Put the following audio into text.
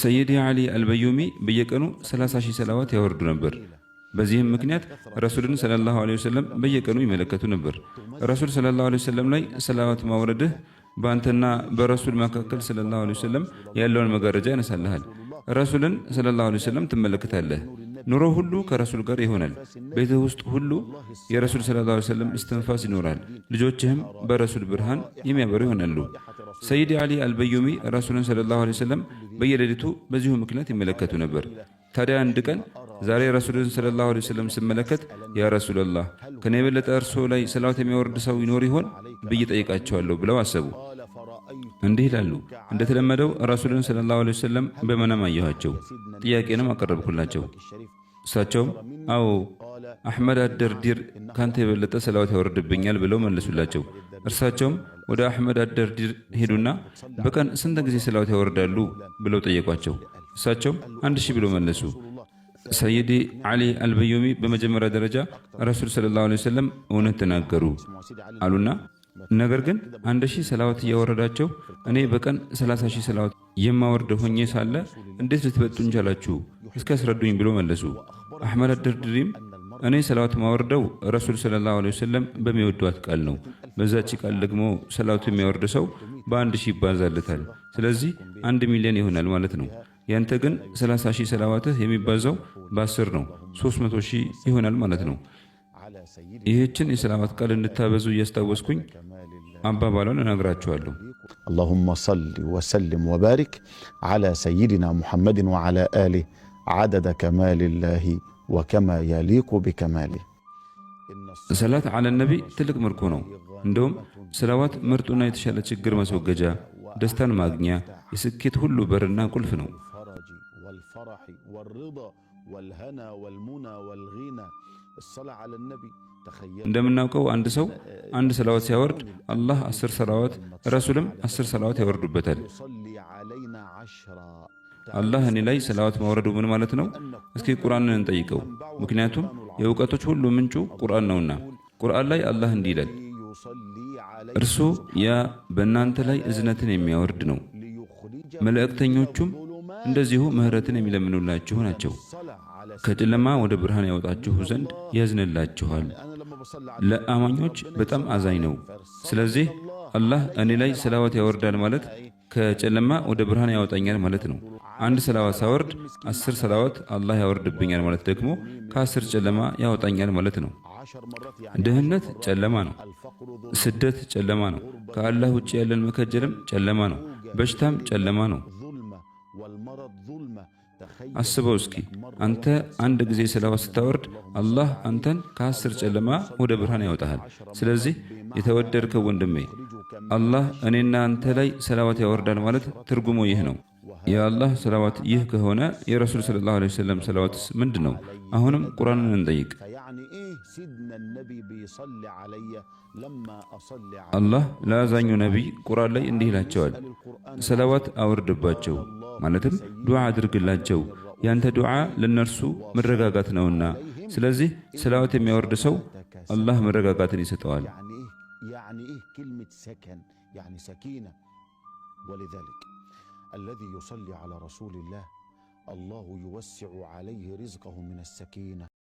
ሰይድ ዓሊ አልበዩሚ በየቀኑ 30,000 ሰላዋት ያወርዱ ነበር። በዚህም ምክንያት ረሱልን ሰለላሁ ዐለይሂ ወሰለም በየቀኑ ይመለከቱ ነበር። ረሱል ሰለላሁ ዐለይሂ ወሰለም ላይ ሰላዋት ማውረድህ በአንተና በረሱል መካከል ሰለላሁ ዐለይሂ ወሰለም ያለውን መጋረጃ ያነሳልሃል። ረሱልን ሰለላሁ ዐለይሂ ወሰለም ትመለከታለህ። ኑሮ ሁሉ ከረሱል ጋር ይሆናል። ቤትህ ውስጥ ሁሉ የረሱል ሰለላሁ ዐለይሂ ወሰለም እስትንፋስ ይኖራል። ልጆችህም በረሱል ብርሃን የሚያበሩ ይሆናሉ። ሰይድ ዓሊ አልበዩሚ ረሱልን ሰለላሁ ዐለይሂ ወሰለም በየሌሊቱ በዚሁ ምክንያት ይመለከቱ ነበር። ታዲያ አንድ ቀን ዛሬ ረሱልን ሰለላሁ ዐለይሂ ወሰለም ስመለከት ያ ረሱላላህ ከኔ የበለጠ እርሶ ላይ ሰላዋት የሚያወርድ ሰው ይኖር ይሆን ብዬ ጠይቃቸዋለሁ ብለው አሰቡ። እንዲህ ይላሉ፣ እንደተለመደው ረሱልን ሰለላሁ ዐለይሂ ወሰለም በመናም አየኋቸው። ጥያቄንም አቀረብኩላቸው። እሳቸውም አዎ አሕመድ አደርዲር ካንተ የበለጠ ሰላዋት ያወርድብኛል ብለው መለሱላቸው። እርሳቸውም ወደ አሕመድ አደርዲር ሄዱና በቀን ስንት ጊዜ ሰላዋት ያወርዳሉ ብለው ጠየቋቸው። እሳቸውም 1000 ብለው መለሱ። ሰይዲ ዓሊ አልበዩሚ በመጀመሪያ ደረጃ ረሱል ሰለላሁ ዐለይሂ ወሰለም እውነት ተናገሩ አሉና ነገር ግን 1000 ሰላዋት እያወረዳቸው እኔ በቀን 30,000 ሰላዋት የማወርድ ሆኜ ሳለ እንዴት ልትበጡኝ ቻላችሁ? እስኪ ያስረዱኝ ብሎ መለሱ። አሕመድ አደርድሪም እኔ ሰላዋት ማወርደው ረሱል ሰለላሁ ዐለይሂ ወሰለም በሚወዷት ቃል ነው። በዛች ቃል ደግሞ ሰላዋት የሚያወርድ ሰው በ1000 ይባዛለታል። ስለዚህ 1 ሚሊዮን ይሆናል ማለት ነው። ያንተ ግን 30,000 ሰላዋትህ የሚባዛው በ10 ነው፣ 300,000 ይሆናል ማለት ነው። ይህችን የሰላዋት ቃል እንድታበዙ እያስታወስኩኝ አባባሏን እነግራችኋለሁ። اللهم صل وسلم وبارك على سيدنا محمد وعلى آله عدد كمال الله وكما يليق بكماله። ሰላት على النبي ትልቅ ምርኮ ነው። እንደውም ሰላዋት ምርጡና የተሻለ ችግር ማስወገጃ፣ ደስታን ማግኛ፣ የስኬት ሁሉ በርና ቁልፍ ነው። እንደምናውቀው አንድ ሰው አንድ ሰላዋት ሲያወርድ አላህ 10 ሰላዋት ረሱልም 10 ሰላዋት ያወርዱበታል። አላህ እኔ ላይ ሰላዋት ማውረዱ ምን ማለት ነው? እስኪ ቁርአንን እንጠይቀው። ምክንያቱም የእውቀቶች ሁሉ ምንጩ ቁርአን ነውና። ቁርአን ላይ አላህ እንዲህ ይላል፣ እርሱ ያ በእናንተ ላይ እዝነትን የሚያወርድ ነው፣ መልእክተኞቹም እንደዚሁ ምህረትን የሚለምኑላችሁ ናቸው፣ ከጨለማ ወደ ብርሃን ያወጣችሁ ዘንድ ያዝንላችኋል፣ ለአማኞች በጣም አዛኝ ነው። ስለዚህ አላህ እኔ ላይ ሰላዋት ያወርዳል ማለት ከጨለማ ወደ ብርሃን ያወጣኛል ማለት ነው። አንድ ሰላዋት ሳወርድ 10 ሰላዋት አላህ ያወርድብኛል ማለት ደግሞ ከ10 ጨለማ ያወጣኛል ማለት ነው። ድህነት ጨለማ ነው። ስደት ጨለማ ነው። ከአላህ ውጭ ያለን መከጀልም ጨለማ ነው። በሽታም ጨለማ ነው። አስበው እስኪ አንተ አንድ ጊዜ ሰላዋት ስታወርድ አላህ አንተን ከ10 ጨለማ ወደ ብርሃን ያወጣሃል። ስለዚህ የተወደድከው ወንድሜ አላህ እኔና አንተ ላይ ሰላዋት ያወርዳል ማለት ትርጉሙ ይህ ነው። የአላህ ሰላዋት ይህ ከሆነ የረሱል ሰለላሁ ዐለይሂ ወሰለም ሰላዋትስ ምንድን ነው? አሁንም ቁርአንን እንጠይቅ። አላህ ለአዛኙ ነቢይ ቁርአን ላይ እንዲህ ይላቸዋል፣ ሰላዋት አውርድባቸው ማለትም ዱዓ አድርግላቸው፣ ያንተ ዱዓ ለነርሱ መረጋጋት ነውና። ስለዚህ ሰላዋት የሚያወርድ ሰው አላህ መረጋጋትን ይሰጠዋል። الذي يصلي على رسول الله الله يوسع عليه رزقه من السكينة